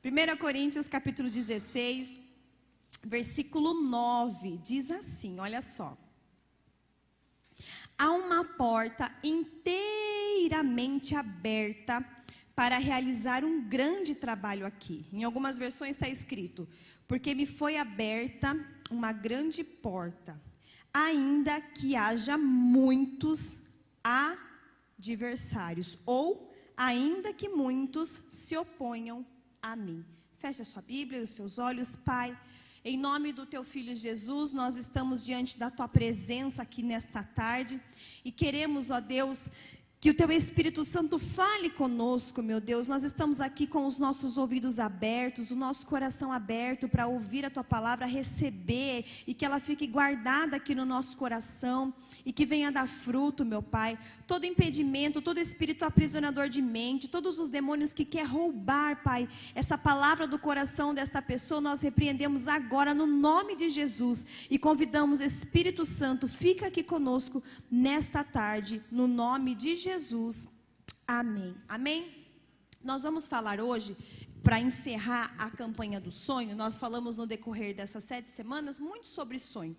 1 Coríntios capítulo 16, versículo 9, diz assim, olha só. Há uma porta inteiramente aberta para realizar um grande trabalho aqui. Em algumas versões está escrito, porque me foi aberta uma grande porta, ainda que haja muitos adversários, ou ainda que muitos se oponham a mim. Feche a sua Bíblia e os seus olhos, Pai. Em nome do Teu Filho Jesus, nós estamos diante da Tua presença aqui nesta tarde. E queremos, ó Deus, que o Teu Espírito Santo fale conosco, meu Deus. Nós estamos aqui com os nossos ouvidos abertos, o nosso coração aberto para ouvir a Tua palavra, receber e que ela fique guardada aqui no nosso coração e que venha dar fruto, meu Pai. Todo impedimento, todo espírito aprisionador de mente, todos os demônios que quer roubar, Pai, essa palavra do coração desta pessoa, nós repreendemos agora no nome de Jesus e convidamos Espírito Santo, fica aqui conosco nesta tarde, no nome de Jesus. Amém. Amém? Nós vamos falar hoje, para encerrar a campanha do sonho, nós falamos no decorrer dessas 7 semanas muito sobre sonho.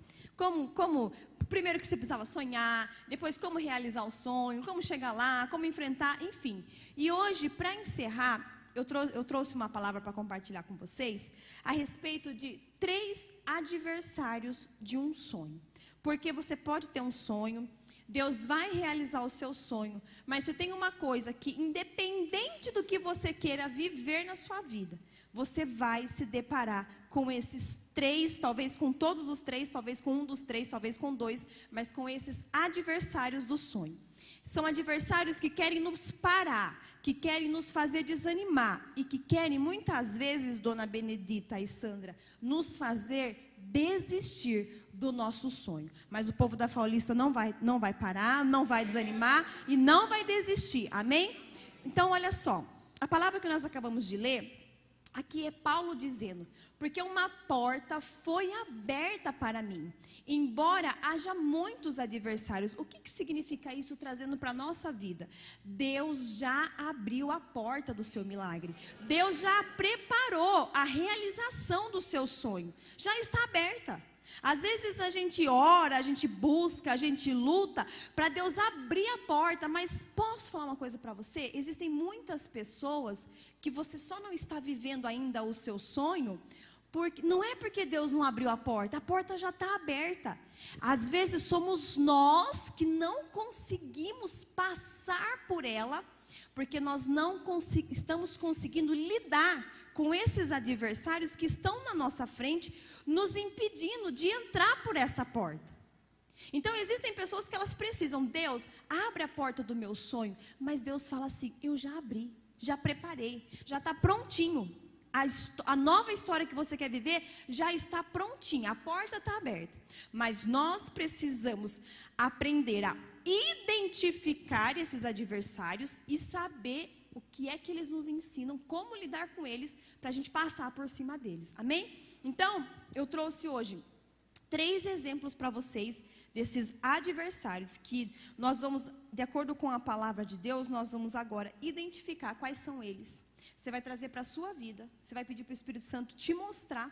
Primeiro que você precisava sonhar, depois como realizar o sonho, como chegar lá, como enfrentar, enfim. E hoje, para encerrar, eu trouxe uma palavra para compartilhar com vocês, a respeito de 3 adversários de um sonho. Porque você pode ter um sonho, Deus vai realizar o seu sonho, mas você tem uma coisa que independente do que você queira viver na sua vida, você vai se deparar com esses 3, talvez com todos os 3, talvez com um dos 3, talvez com 2, mas com esses adversários do sonho. São adversários que querem nos parar, que querem nos fazer desanimar e que querem muitas vezes, Dona Benedita e Sandra, nos fazer desistir do nosso sonho. Mas o povo da Paulista não vai parar, não vai desanimar e não vai desistir. Amém? Então, olha só. A palavra que nós acabamos de ler, aqui é Paulo dizendo, porque uma porta foi aberta para mim, embora haja muitos adversários. O que significa isso trazendo para a nossa vida? Deus já abriu a porta do seu milagre. Deus já preparou a realização do seu sonho. Já está aberta. Às vezes a gente ora, a gente busca, a gente luta para Deus abrir a porta, mas posso falar uma coisa para você? Existem muitas pessoas que você só não está vivendo ainda o seu sonho, porque não é porque Deus não abriu a porta já está aberta. Às vezes somos nós que não conseguimos passar por ela, porque nós não estamos conseguindo lidar com esses adversários que estão na nossa frente, nos impedindo de entrar por essa porta. Então existem pessoas que elas precisam, Deus, abre a porta do meu sonho, mas Deus fala assim, eu já abri, já preparei, já está prontinho. A nova história que você quer viver já está prontinha, a porta está aberta. Mas nós precisamos aprender a identificar esses adversários e saber o que é que eles nos ensinam, como lidar com eles, para a gente passar por cima deles. Amém? Então, eu trouxe hoje 3 exemplos para vocês desses adversários que nós vamos, de acordo com a palavra de Deus, nós vamos agora identificar quais são eles. Você vai trazer para a sua vida, você vai pedir para o Espírito Santo te mostrar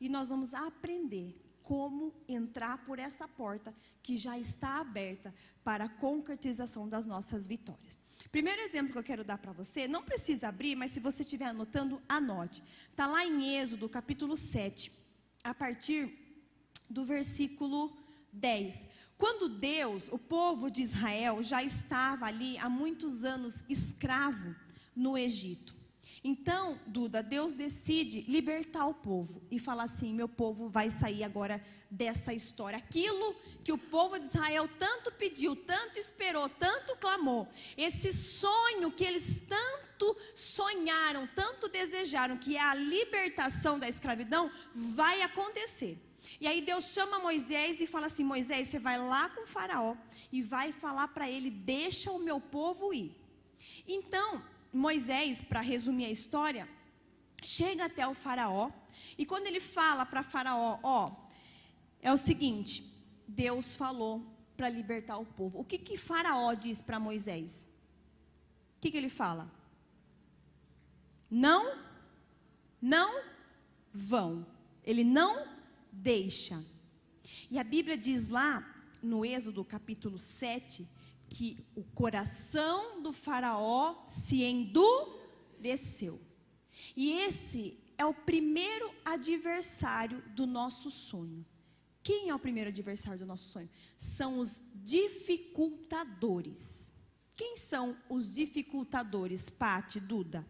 e nós vamos aprender como entrar por essa porta que já está aberta para a concretização das nossas vitórias. Primeiro exemplo que eu quero dar para você, não precisa abrir, mas se você estiver anotando, anote. Está lá em Êxodo, capítulo 7, a partir do versículo 10. Quando Deus, o povo de Israel, já estava ali há muitos anos escravo no Egito. Então, Duda, Deus decide libertar o povo e fala assim, meu povo vai sair agora dessa história. Aquilo que o povo de Israel tanto pediu, tanto esperou, tanto clamou, esse sonho que eles tanto sonharam, tanto desejaram, que é a libertação da escravidão, vai acontecer. E aí Deus chama Moisés e fala assim, Moisés, você vai lá com o faraó e vai falar para ele, deixa o meu povo ir. Então, Moisés, para resumir a história, chega até o faraó, e quando ele fala para faraó, é o seguinte, Deus falou para libertar o povo. O que faraó diz para Moisés? O que ele fala? Não não vão. Ele não deixa. E a Bíblia diz lá, no Êxodo capítulo 7, que o coração do faraó se endureceu. E esse é o primeiro adversário do nosso sonho. Quem é o primeiro adversário do nosso sonho? São os dificultadores. Quem são os dificultadores, Pati, Duda?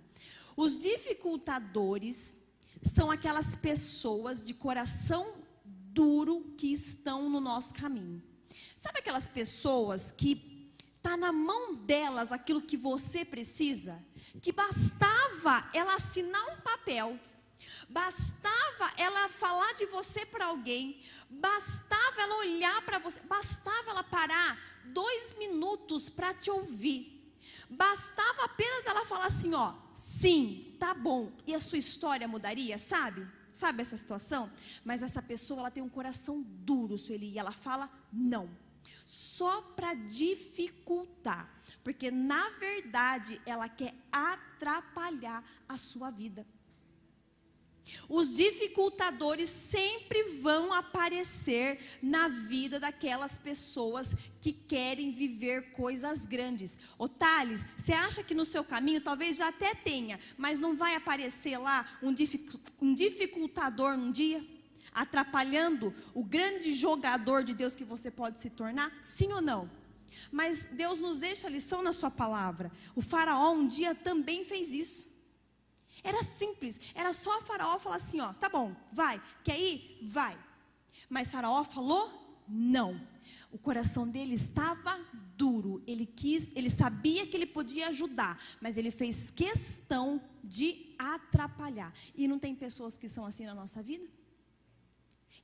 Os dificultadores são aquelas pessoas de coração duro que estão no nosso caminho. Sabe aquelas pessoas que está na mão delas aquilo que você precisa? Que bastava ela assinar um papel, bastava ela falar de você para alguém, bastava ela olhar para você, bastava ela parar 2 minutos para te ouvir, bastava apenas ela falar assim, ó, sim, tá bom, e a sua história mudaria, sabe? Sabe essa situação? Mas essa pessoa, ela tem um coração duro, Sueli, e ela fala não, só para dificultar, porque na verdade ela quer atrapalhar a sua vida. Os dificultadores sempre vão aparecer na vida daquelas pessoas que querem viver coisas grandes. Ô Thales, você acha que no seu caminho talvez já até tenha, mas não vai aparecer lá um dificultador um dia? Atrapalhando o grande jogador de Deus que você pode se tornar? Sim ou não? Mas Deus nos deixa a lição na sua palavra. O faraó um dia também fez isso. Era simples, era só o faraó falar assim, ó, tá bom, vai, quer ir? Vai. Mas faraó falou não. O coração dele estava duro, ele sabia que ele podia ajudar, mas ele fez questão de atrapalhar. E não tem pessoas que são assim na nossa vida?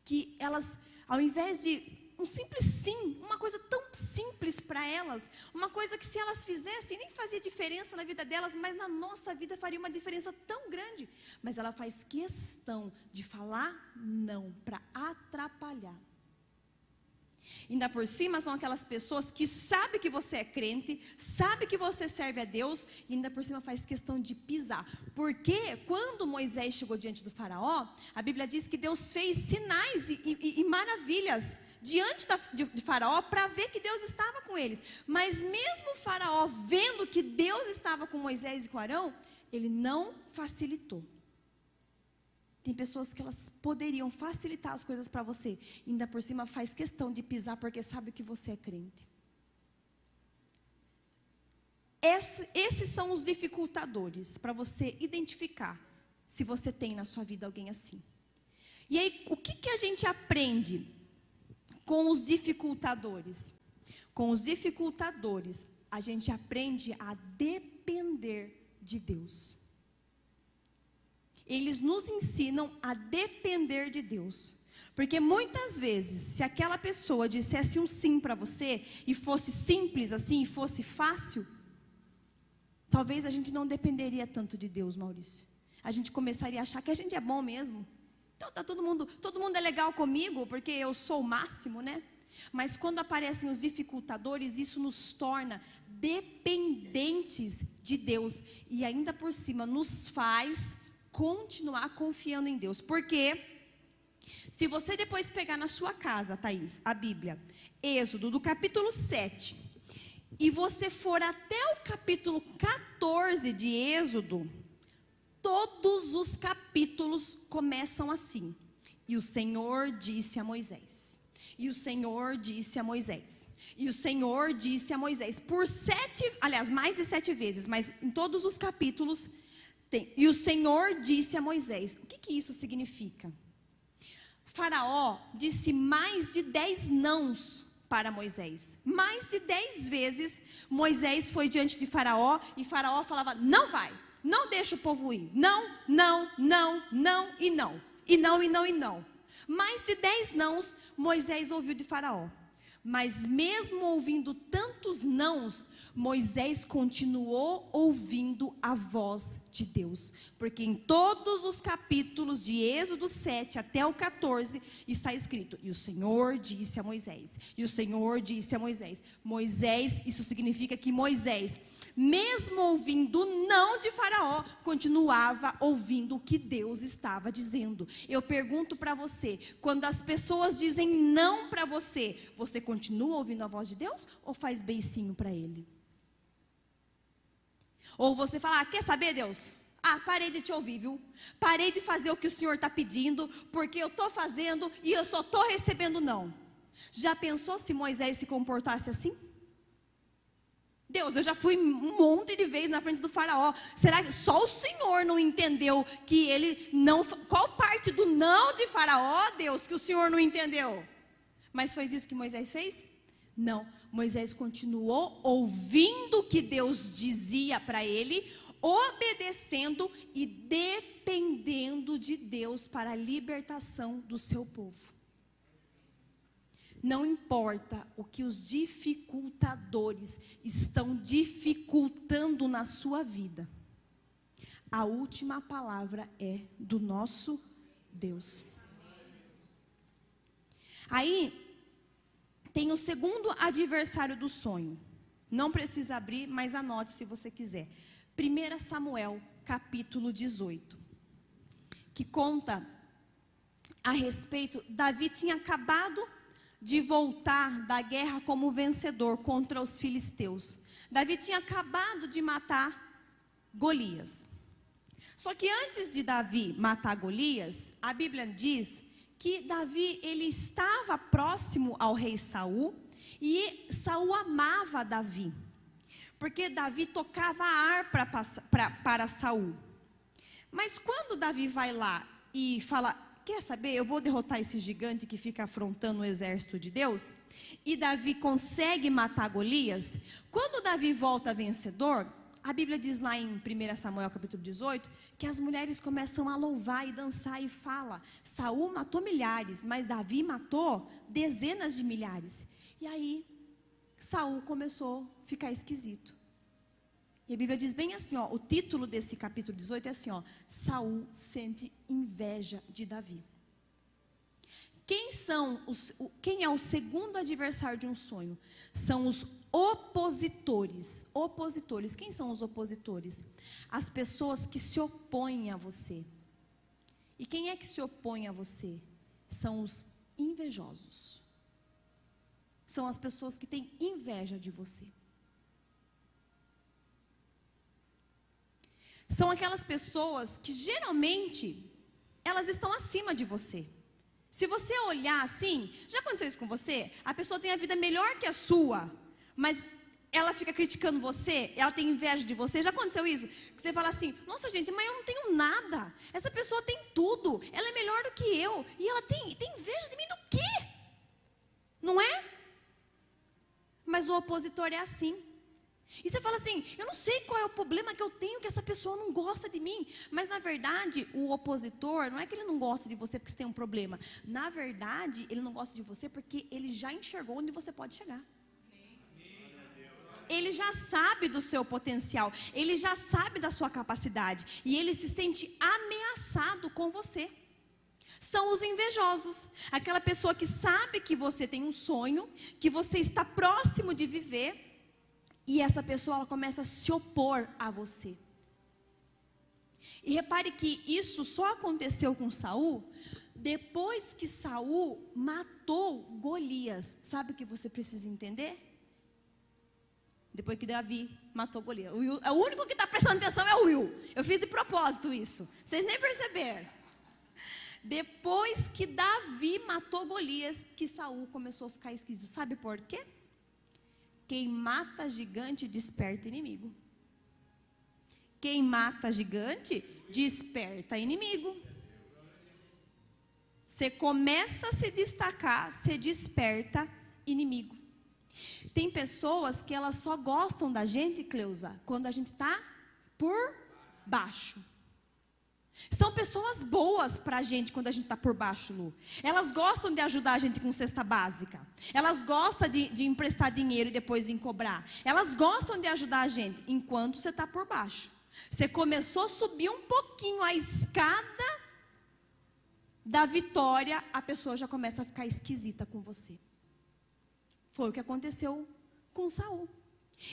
Que elas, ao invés de um simples sim, uma coisa tão simples para elas, uma coisa que se elas fizessem nem fazia diferença na vida delas, mas na nossa vida faria uma diferença tão grande, mas ela faz questão de falar não, para atrapalhar. Ainda por cima são aquelas pessoas que sabem que você é crente, sabe que você serve a Deus, e ainda por cima faz questão de pisar, porque quando Moisés chegou diante do faraó, a Bíblia diz que Deus fez sinais e maravilhas diante de faraó, para ver que Deus estava com eles. Mas mesmo o faraó vendo que Deus estava com Moisés e com Arão, ele não facilitou. Tem pessoas que elas poderiam facilitar as coisas para você, e ainda por cima faz questão de pisar, porque sabe que você é crente. Esses são os dificultadores, para você identificar se você tem na sua vida alguém assim. E aí, o que a gente aprende com os dificultadores? Com os dificultadores, a gente aprende a depender de Deus. Eles nos ensinam a depender de Deus. Porque muitas vezes, se aquela pessoa dissesse um sim para você, e fosse simples assim, e fosse fácil, talvez a gente não dependeria tanto de Deus, Maurício. A gente começaria a achar que a gente é bom mesmo. Então tá todo mundo é legal comigo, porque eu sou o máximo, né? Mas quando aparecem os dificultadores, isso nos torna dependentes de Deus. E ainda por cima, nos faz continuar confiando em Deus. Porque se você depois pegar na sua casa, Thaís, a Bíblia, Êxodo, do capítulo 7, e você for até o capítulo 14 de Êxodo, todos os capítulos começam assim. E o Senhor disse a Moisés. E o Senhor disse a Moisés. E o Senhor disse a Moisés. Por 7, aliás, mais de 7 vezes, mas em todos os capítulos tem. E o Senhor disse a Moisés. O que isso significa? Faraó disse mais de 10 nãos para Moisés. Mais de 10 vezes Moisés foi diante de Faraó, e Faraó falava, não vai. Não deixa o povo ir. Não, não, não, não e não. E não, e não, e não. Mais de 10 nãos Moisés ouviu de Faraó. Mas mesmo ouvindo tantos nãos, Moisés continuou ouvindo a voz de Deus, porque em todos os capítulos de Êxodo 7 até o 14 está escrito: e o Senhor disse a Moisés, e o Senhor disse a Moisés. Moisés, isso significa que Moisés, mesmo ouvindo o não de Faraó, continuava ouvindo o que Deus estava dizendo. Eu pergunto para você, quando as pessoas dizem não para você, você continua ouvindo a voz de Deus ou faz beicinho para ele? Ou você fala: quer saber, Deus? Parei de te ouvir, viu? Parei de fazer o que o Senhor está pedindo, porque eu estou fazendo e eu só estou recebendo não. Já pensou se Moisés se comportasse assim? Deus, eu já fui um monte de vezes na frente do Faraó. Será que só o Senhor não entendeu que ele não... Qual parte do não de Faraó, Deus, que o Senhor não entendeu? Mas foi isso que Moisés fez? Não. Moisés continuou ouvindo o que Deus dizia para ele, obedecendo e dependendo de Deus para a libertação do seu povo. Não importa o que os dificultadores estão dificultando na sua vida, a última palavra é do nosso Deus. Aí, tem o segundo adversário do sonho. Não precisa abrir, mas anote se você quiser. 1 Samuel, capítulo 18, que conta a respeito... Davi tinha acabado de voltar da guerra como vencedor contra os filisteus. Davi tinha acabado de matar Golias. Só que antes de Davi matar Golias, a Bíblia diz que Davi, ele estava próximo ao rei Saul, e Saul amava Davi, porque Davi tocava a harpa para Saul. Mas quando Davi vai lá e fala: quer saber, eu vou derrotar esse gigante que fica afrontando o exército de Deus, e Davi consegue matar Golias. Quando Davi volta vencedor, a Bíblia diz lá em 1 Samuel capítulo 18, que as mulheres começam a louvar e dançar e fala: Saul matou milhares, mas Davi matou dezenas de milhares. E aí, Saul começou a ficar esquisito. E a Bíblia diz bem assim, o título desse capítulo 18 é assim, Saul sente inveja de Davi. Quem é o segundo adversário de um sonho? São os opositores. Opositores. Quem são os opositores? As pessoas que se opõem a você. E quem é que se opõe a você? São os invejosos. São as pessoas que têm inveja de você. São aquelas pessoas que geralmente elas estão acima de você. Se você olhar assim, já aconteceu isso com você? A pessoa tem a vida melhor que a sua, mas ela fica criticando você, ela tem inveja de você. Já aconteceu isso? Que você fala assim: nossa gente, mas eu não tenho nada. Essa pessoa tem tudo, ela é melhor do que eu, e ela tem inveja de mim do quê? Não é? Mas o opositor é assim. E você fala assim: eu não sei qual é o problema que eu tenho, que essa pessoa não gosta de mim. Mas na verdade, o opositor, não é que ele não gosta de você porque você tem um problema. Na verdade, ele não gosta de você porque ele já enxergou onde você pode chegar. Ele já sabe do seu potencial, ele já sabe da sua capacidade, e ele se sente ameaçado com você. São os invejosos, aquela pessoa que sabe que você tem um sonho, que você está próximo de viver, e essa pessoa ela começa a se opor a você. E repare que isso só aconteceu com Saul depois que Saul matou Golias. Sabe o que você precisa entender? Depois que Davi matou Golias. O único que está prestando atenção é o Will. Eu fiz de propósito isso. Vocês nem perceberam. Depois que Davi matou Golias, que Saul começou a ficar esquisito. Sabe por quê? Quem mata gigante desperta inimigo. Quem mata gigante desperta inimigo. Você começa a se destacar, você desperta inimigo. Tem pessoas que elas só gostam da gente, Cleusa, quando a gente está por baixo. São pessoas boas para a gente quando a gente está por baixo, Lu. Elas gostam de ajudar a gente com cesta básica. Elas gostam de emprestar dinheiro e depois vir cobrar. Elas gostam de ajudar a gente enquanto você está por baixo. Você começou a subir um pouquinho a escada da vitória, a pessoa já começa a ficar esquisita com você. Foi o que aconteceu com Saul.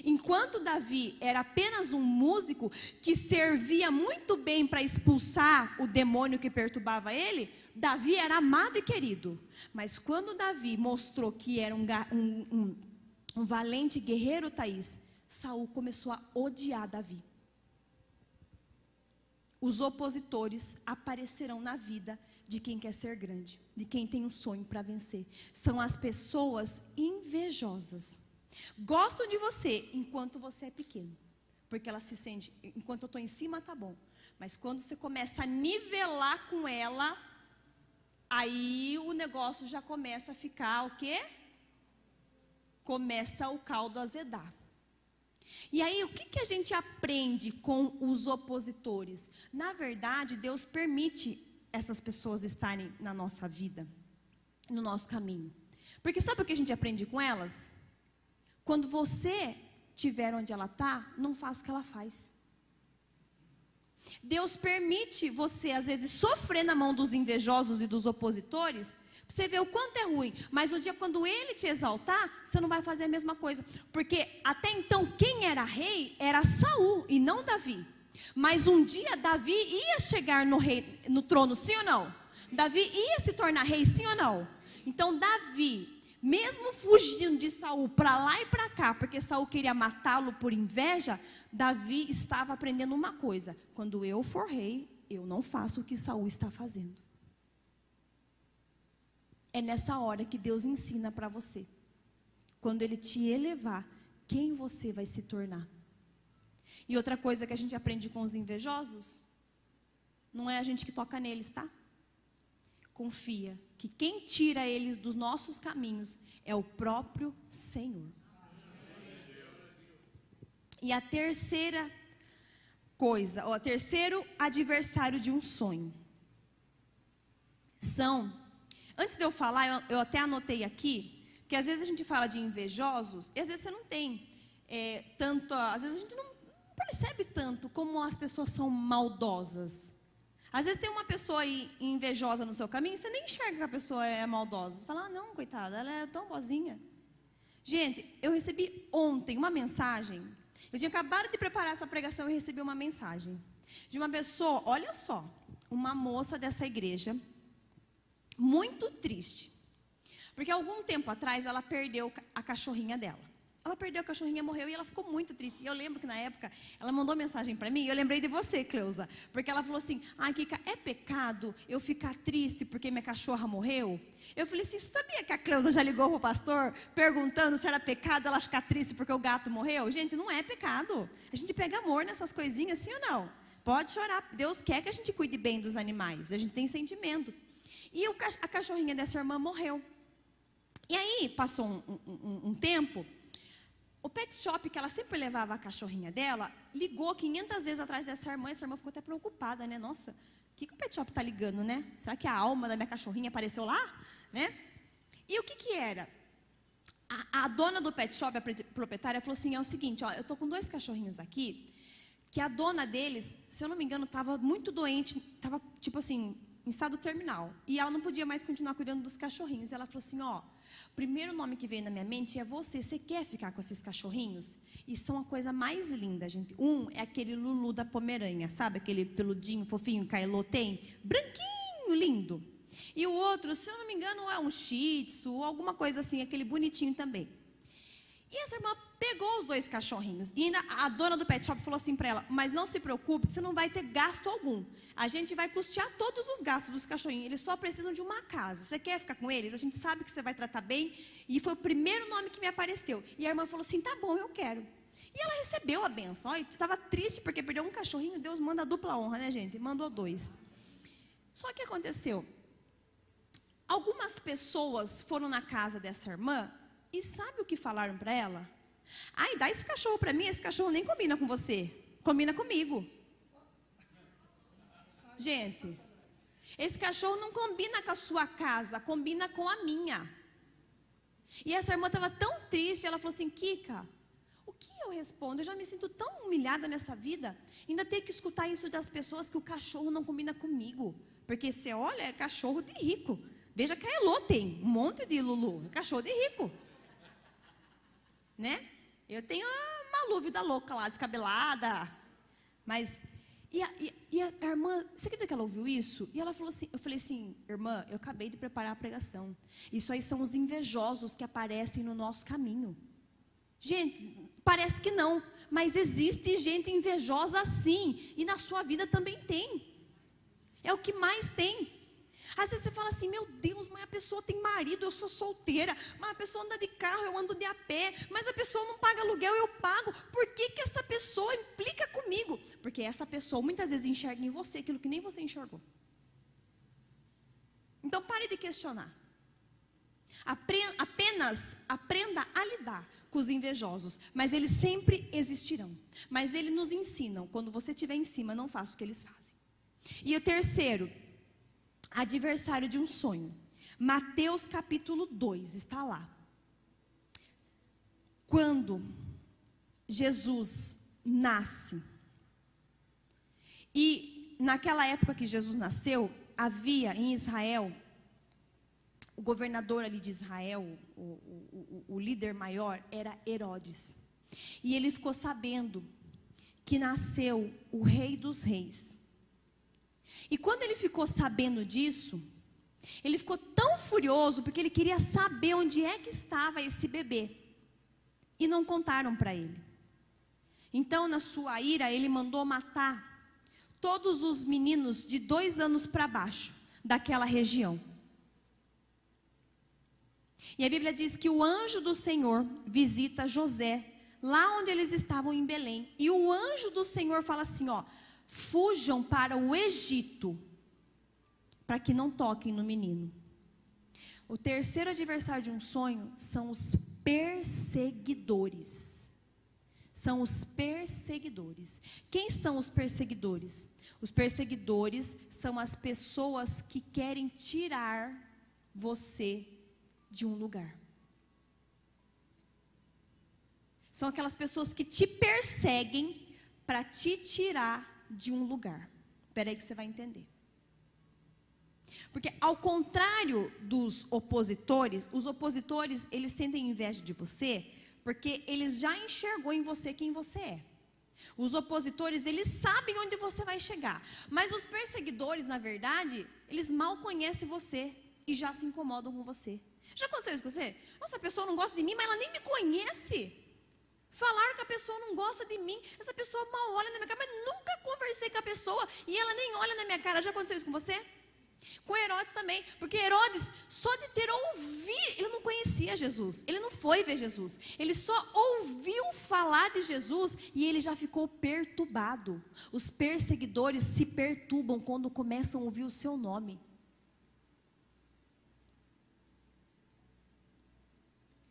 Enquanto Davi era apenas um músico que servia muito bem para expulsar o demônio que perturbava ele, Davi era amado e querido. Mas quando Davi mostrou que era um valente guerreiro, Thaís, Saul começou a odiar Davi. Os opositores aparecerão na vida de quem quer ser grande, de quem tem um sonho para vencer. São as pessoas invejosas. Gostam de você enquanto você é pequeno, porque ela se sente, enquanto eu estou em cima tá bom, mas quando você começa a nivelar com ela, aí o negócio já começa a ficar o quê? Começa o caldo a azedar. E aí, o que a gente aprende com os opositores? Na verdade, Deus permite essas pessoas estarem na nossa vida, no nosso caminho. Porque sabe o que a gente aprende com elas? Quando você estiver onde ela está, não faça o que ela faz. Deus permite você, às vezes, sofrer na mão dos invejosos e dos opositores, para você ver o quanto é ruim. Mas no dia quando ele te exaltar, você não vai fazer a mesma coisa. Porque até então, quem era rei era Saul e não Davi. Mas um dia Davi ia chegar no trono, sim ou não? Davi ia se tornar rei, sim ou não? Então Davi, mesmo fugindo de Saul para lá e para cá, porque Saul queria matá-lo por inveja, Davi estava aprendendo uma coisa: quando eu for rei, eu não faço o que Saul está fazendo. É nessa hora que Deus ensina para você, quando Ele te elevar, quem você vai se tornar. E outra coisa que a gente aprende com os invejosos, não é a gente que toca neles, tá? Confia que quem tira eles dos nossos caminhos é o próprio Senhor. E a terceira coisa, o terceiro adversário de um sonho, antes de eu falar, eu até anotei aqui, que às vezes a gente fala de invejosos, e às vezes você não tem às vezes a gente não percebe tanto como as pessoas são maldosas. Às vezes tem uma pessoa aí invejosa no seu caminho, você nem enxerga que a pessoa é maldosa. Você fala, não, coitada, ela é tão boazinha. Gente, eu recebi ontem uma mensagem. Eu tinha acabado de preparar essa pregação e recebi uma mensagem de uma pessoa, olha só, uma moça dessa igreja, muito triste. Porque algum tempo atrás ela perdeu a cachorrinha dela. Ela perdeu a cachorrinha, morreu e ela ficou muito triste. E eu lembro que na época ela mandou mensagem para mim, e eu lembrei de você, Cleusa, porque ela falou assim, Kika, é pecado eu ficar triste porque minha cachorra morreu? Eu falei assim, você sabia que a Cleusa já ligou para o pastor perguntando se era pecado ela ficar triste porque o gato morreu? Gente, não é pecado. A gente pega amor nessas coisinhas, sim ou não? Pode chorar, Deus quer que a gente cuide bem dos animais, a gente tem sentimento. E a cachorrinha dessa irmã morreu. E aí, passou um tempo, o pet shop que ela sempre levava a cachorrinha dela, ligou 500 vezes atrás dessa irmã, e essa irmã ficou até preocupada, né? Nossa, o que o pet shop está ligando, né? Será que a alma da minha cachorrinha apareceu lá? Né? E o que era? A dona do pet shop, a proprietária, falou assim, é o seguinte, ó, eu estou com 2 cachorrinhos aqui, que a dona deles, se eu não me engano, estava muito doente, estava tipo assim, em estado terminal, e ela não podia mais continuar cuidando dos cachorrinhos. Ela falou assim, ó, o primeiro nome que veio na minha mente é você quer ficar com esses cachorrinhos? E são a coisa mais linda, gente. Um é aquele Lulu da Pomerânia, sabe? Aquele peludinho, fofinho, Kailô tem, branquinho, lindo. E o outro, se eu não me engano, é um Shih Tzu, ou alguma coisa assim, aquele bonitinho também. E essa irmã pegou os 2 cachorrinhos. E ainda a dona do pet shop falou assim para ela, mas não se preocupe, você não vai ter gasto algum. A gente vai custear todos os gastos dos cachorrinhos. Eles só precisam de uma casa. Você quer ficar com eles? A gente sabe que você vai tratar bem. E foi o primeiro nome que me apareceu. E a irmã falou assim, tá bom, eu quero. E ela recebeu a benção. Olha, estava triste porque perdeu um cachorrinho. Deus manda a dupla honra, né, gente? Mandou 2. Só que aconteceu. Algumas pessoas foram na casa dessa irmã. E sabe o que falaram para ela? Ai, dá esse cachorro para mim, esse cachorro nem combina com você. Combina comigo. Gente, esse cachorro não combina com a sua casa, combina com a minha. E essa irmã estava tão triste, ela falou assim, Kika, o que eu respondo? Eu já me sinto tão humilhada nessa vida, ainda ter que escutar isso das pessoas, que o cachorro não combina comigo. Porque você olha, é cachorro de rico. Veja que a Elô tem um monte de Lulu, é cachorro de rico. Né? Eu tenho a Malu, vida louca lá, descabelada. Mas, e a irmã, você acredita que ela ouviu isso? E ela falou assim, eu falei assim, irmã, eu acabei de preparar a pregação. Isso aí são os invejosos que aparecem no nosso caminho. Gente, parece que não, mas existe gente invejosa sim, e na sua vida também tem. É o que mais tem. Às vezes você fala assim, meu Deus, mas a pessoa tem marido, eu sou solteira, mas a pessoa anda de carro, eu ando de a pé, mas a pessoa não paga aluguel, eu pago. Por que que essa pessoa implica comigo? Porque essa pessoa muitas vezes enxerga em você aquilo que nem você enxergou. Então pare de questionar. Apenas aprenda a lidar com os invejosos, mas eles sempre existirão. Mas eles nos ensinam, quando você estiver em cima, não faça o que eles fazem. E o terceiro, adversário de um sonho. Mateus capítulo 2, está lá. Quando Jesus nasce, e naquela época que Jesus nasceu, havia em Israel, o governador ali de Israel, o líder maior, era Herodes. E ele ficou sabendo que nasceu o Rei dos Reis. E quando ele ficou sabendo disso, ele ficou tão furioso, porque ele queria saber onde é que estava esse bebê. E não contaram para ele. Então, na sua ira, ele mandou matar todos os meninos de 2 anos para baixo, daquela região. E a Bíblia diz que o anjo do Senhor visita José, lá onde eles estavam em Belém. E o anjo do Senhor fala assim, ó, fujam para o Egito, para que não toquem no menino. O terceiro adversário de um sonho são os perseguidores. São os perseguidores. Quem são os perseguidores? Os perseguidores são as pessoas que querem tirar você de um lugar. São aquelas pessoas que te perseguem para te tirar de um lugar. Espera aí que você vai entender. Porque ao contrário dos opositores, os opositores, eles sentem inveja de você, porque eles já enxergou em você quem você é. Os opositores, eles sabem onde você vai chegar. Mas os perseguidores, na verdade, eles mal conhecem você e já se incomodam com você. Já aconteceu isso com você? Nossa, a pessoa não gosta de mim, mas ela nem me conhece. Falaram que a pessoa não gosta de mim, essa pessoa mal olha na minha cara, mas nunca conversei com a pessoa e ela nem olha na minha cara. Já aconteceu isso com você? Com Herodes também, porque Herodes, só de ter ouvido, ele não conhecia Jesus, ele não foi ver Jesus, ele só ouviu falar de Jesus e ele já ficou perturbado. Os perseguidores se perturbam quando começam a ouvir o seu nome.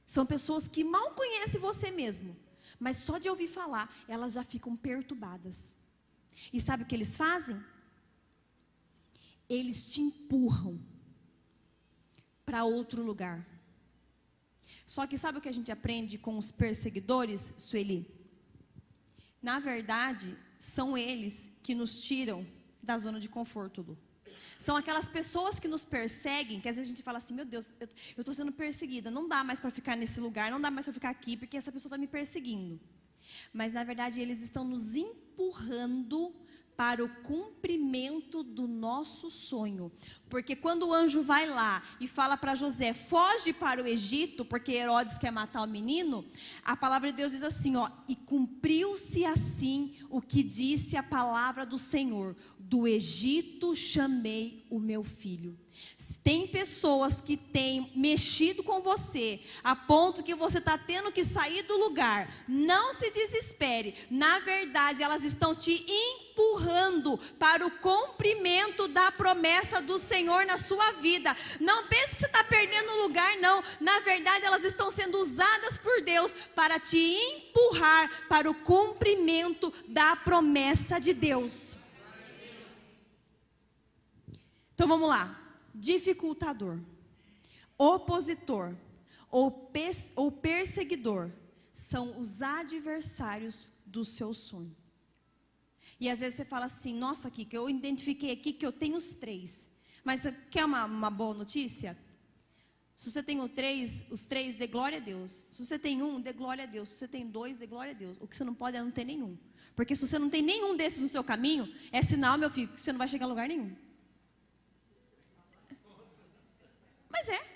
São pessoas que mal conhecem você mesmo, mas só de ouvir falar, elas já ficam perturbadas. E sabe o que eles fazem? Eles te empurram para outro lugar. Só que sabe o que a gente aprende com os perseguidores, Sueli? Na verdade, são eles que nos tiram da zona de conforto, Lu. São aquelas pessoas que nos perseguem, que às vezes a gente fala assim, meu Deus, eu estou sendo perseguida, não dá mais para ficar nesse lugar, não dá mais para ficar aqui, porque essa pessoa está me perseguindo. Mas na verdade eles estão nos empurrando para o cumprimento do nosso sonho. Porque quando o anjo vai lá e fala para José, foge para o Egito, porque Herodes quer matar o menino, a palavra de Deus diz assim, ó, e cumpriu-se assim o que disse a palavra do Senhor, do Egito chamei o meu filho. Tem pessoas que têm mexido com você, a ponto que você está tendo que sair do lugar. Não se desespere. Na verdade, elas estão te empurrando para o cumprimento da promessa do Senhor na sua vida. Não pense que você está perdendo lugar, não. Na verdade, elas estão sendo usadas por Deus para te empurrar para o cumprimento da promessa de Deus. Então vamos lá. Dificultador, opositor ou perseguidor são os adversários do seu sonho. E às vezes você fala assim, nossa, Kika, eu identifiquei aqui que eu tenho os 3. Mas você quer uma boa notícia? Se você tem os 3, dê glória a Deus. Se você tem 1, dê glória a Deus. Se você tem 2, dê glória a Deus. O que você não pode é não ter nenhum. Porque se você não tem nenhum desses no seu caminho, é sinal, meu filho, que você não vai chegar a lugar nenhum. Mas é.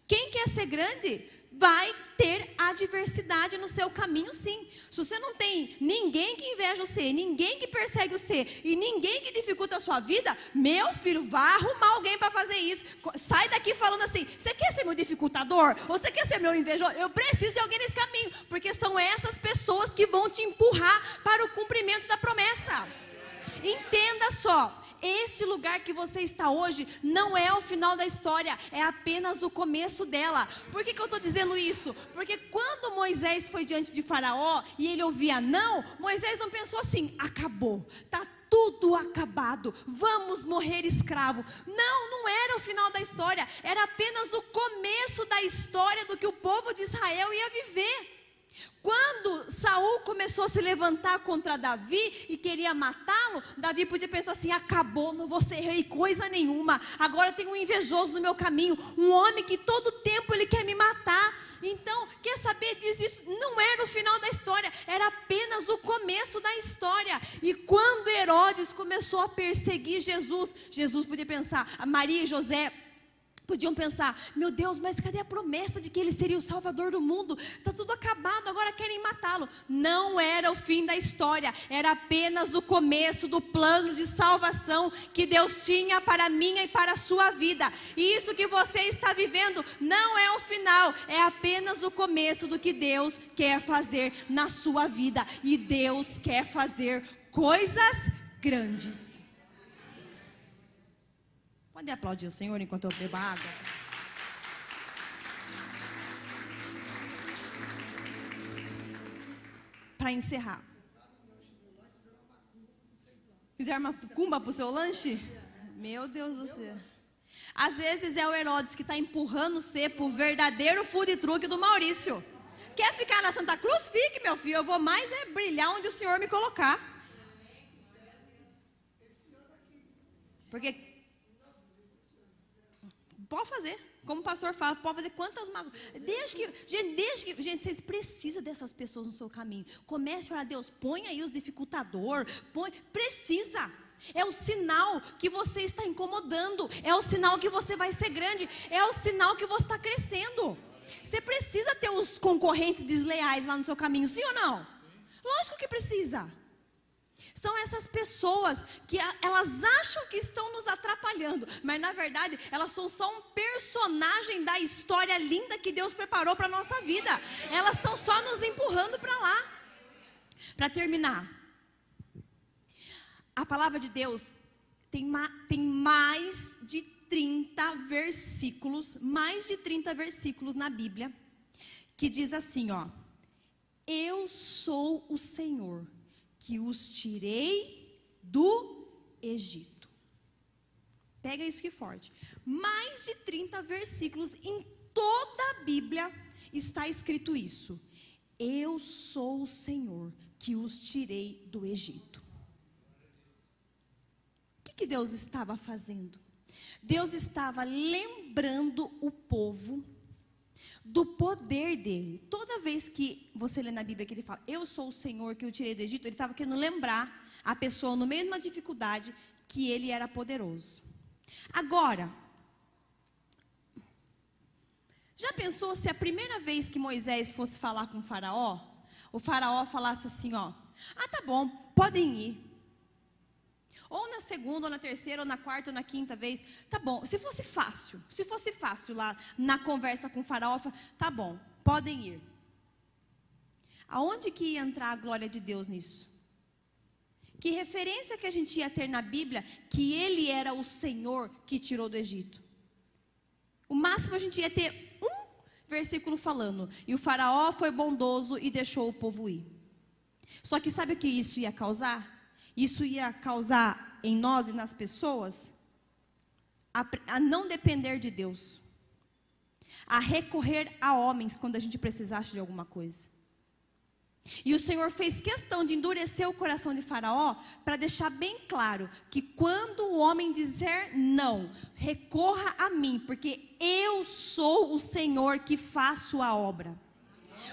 Quem quer ser grande vai ter adversidade no seu caminho, sim. Se você não tem ninguém que inveja você, ninguém que persegue você e ninguém que dificulta a sua vida, meu filho, vá arrumar alguém para fazer isso. Sai daqui falando assim, você quer ser meu dificultador? Ou você quer ser meu invejoso? Eu preciso de alguém nesse caminho, porque são essas pessoas que vão te empurrar para o cumprimento da promessa. Entenda só, este lugar que você está hoje não é o final da história, é apenas o começo dela. Por que eu estou dizendo isso? Porque quando Moisés foi diante de Faraó e ele ouvia não, Moisés não pensou assim, acabou, está tudo acabado, vamos morrer escravo. Não, não era o final da história, era apenas o começo da história do que o povo de Israel ia viver. Quando Saul começou a se levantar contra Davi e queria matá-lo, Davi podia pensar assim, acabou, não vou ser rei coisa nenhuma, agora tem um invejoso no meu caminho, um homem que todo tempo ele quer me matar. Então, quer saber, diz isso, não era o final da história, era apenas o começo da história. E quando Herodes começou a perseguir Jesus, Jesus podia pensar, a Maria e José podiam pensar, meu Deus, mas cadê a promessa de que ele seria o salvador do mundo? Está tudo acabado, agora querem matá-lo. Não era o fim da história, era apenas o começo do plano de salvação que Deus tinha para a minha e para a sua vida. E isso que você está vivendo não é o final, é apenas o começo do que Deus quer fazer na sua vida. E Deus quer fazer coisas grandes. Pode aplaudir o Senhor enquanto eu bebo água? Para encerrar. Fizeram uma cumba para o seu lanche? Meu Deus do céu. Às vezes é o Herodes que está empurrando você para o verdadeiro food truck do Maurício. Quer ficar na Santa Cruz? Fique, meu filho. Eu vou mais é brilhar onde o Senhor me colocar. Porque... pode fazer, como o pastor fala, pode fazer quantas mágoas. Gente, vocês precisam dessas pessoas no seu caminho. Comece a orar a Deus, põe aí os dificultadores, precisa. É o sinal que você está incomodando, é o sinal que você vai ser grande, é o sinal que você está crescendo. Você precisa ter os concorrentes desleais lá no seu caminho, sim ou não? Lógico que precisa. São essas pessoas que elas acham que estão nos atrapalhando, mas na verdade elas são só um personagem da história linda que Deus preparou para a nossa vida. Elas estão só nos empurrando para lá. Para terminar, a palavra de Deus tem mais de 30 versículos na Bíblia, que diz assim, ó: eu sou o Senhor que os tirei do Egito. Pega isso que forte. Mais de 30 versículos em toda a Bíblia está escrito isso. Eu sou o Senhor que os tirei do Egito. O que Deus estava fazendo? Deus estava lembrando o povo do poder dele. Toda vez que você lê na Bíblia que ele fala, eu sou o Senhor que o tirei do Egito, ele estava querendo lembrar a pessoa no meio de uma dificuldade que ele era poderoso. Agora, já pensou se a primeira vez que Moisés fosse falar com o faraó falasse assim, ó, tá bom, podem ir. Ou na segunda, ou na terceira, ou na quarta, ou na quinta vez, tá bom. Se fosse fácil lá na conversa com o faraó, tá bom, podem ir. Aonde que ia entrar a glória de Deus nisso? Que referência que a gente ia ter na Bíblia que ele era o Senhor que tirou do Egito? O máximo a gente ia ter um versículo falando, e o faraó foi bondoso e deixou o povo ir. Só que sabe o que isso ia causar? Isso ia causar em nós e nas pessoas a não depender de Deus. a recorrer a homens quando a gente precisasse de alguma coisa. E o Senhor fez questão de endurecer o coração de Faraó para deixar bem claro que quando o homem dizer não, recorra a mim, porque eu sou o Senhor que faço a obra.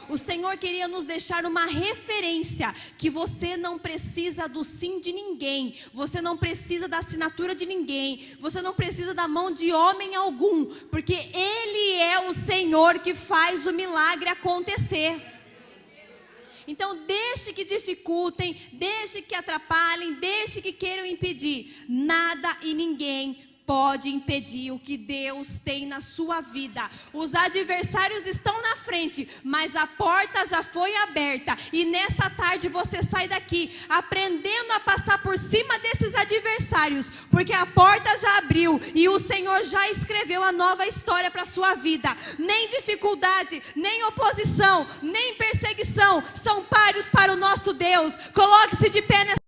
O Senhor queria nos deixar uma referência, que você não precisa do sim de ninguém, você não precisa da assinatura de ninguém, você não precisa da mão de homem algum, porque Ele é o Senhor que faz o milagre acontecer. Então deixe que dificultem, deixe que atrapalhem, deixe que queiram impedir. Nada e ninguém pode impedir o que Deus tem na sua vida. Os adversários estão na frente, mas a porta já foi aberta. E nesta tarde você sai daqui aprendendo a passar por cima desses adversários, porque a porta já abriu e o Senhor já escreveu a nova história para a sua vida. Nem dificuldade, nem oposição, nem perseguição são páreos para o nosso Deus. Coloque-se de pé nessa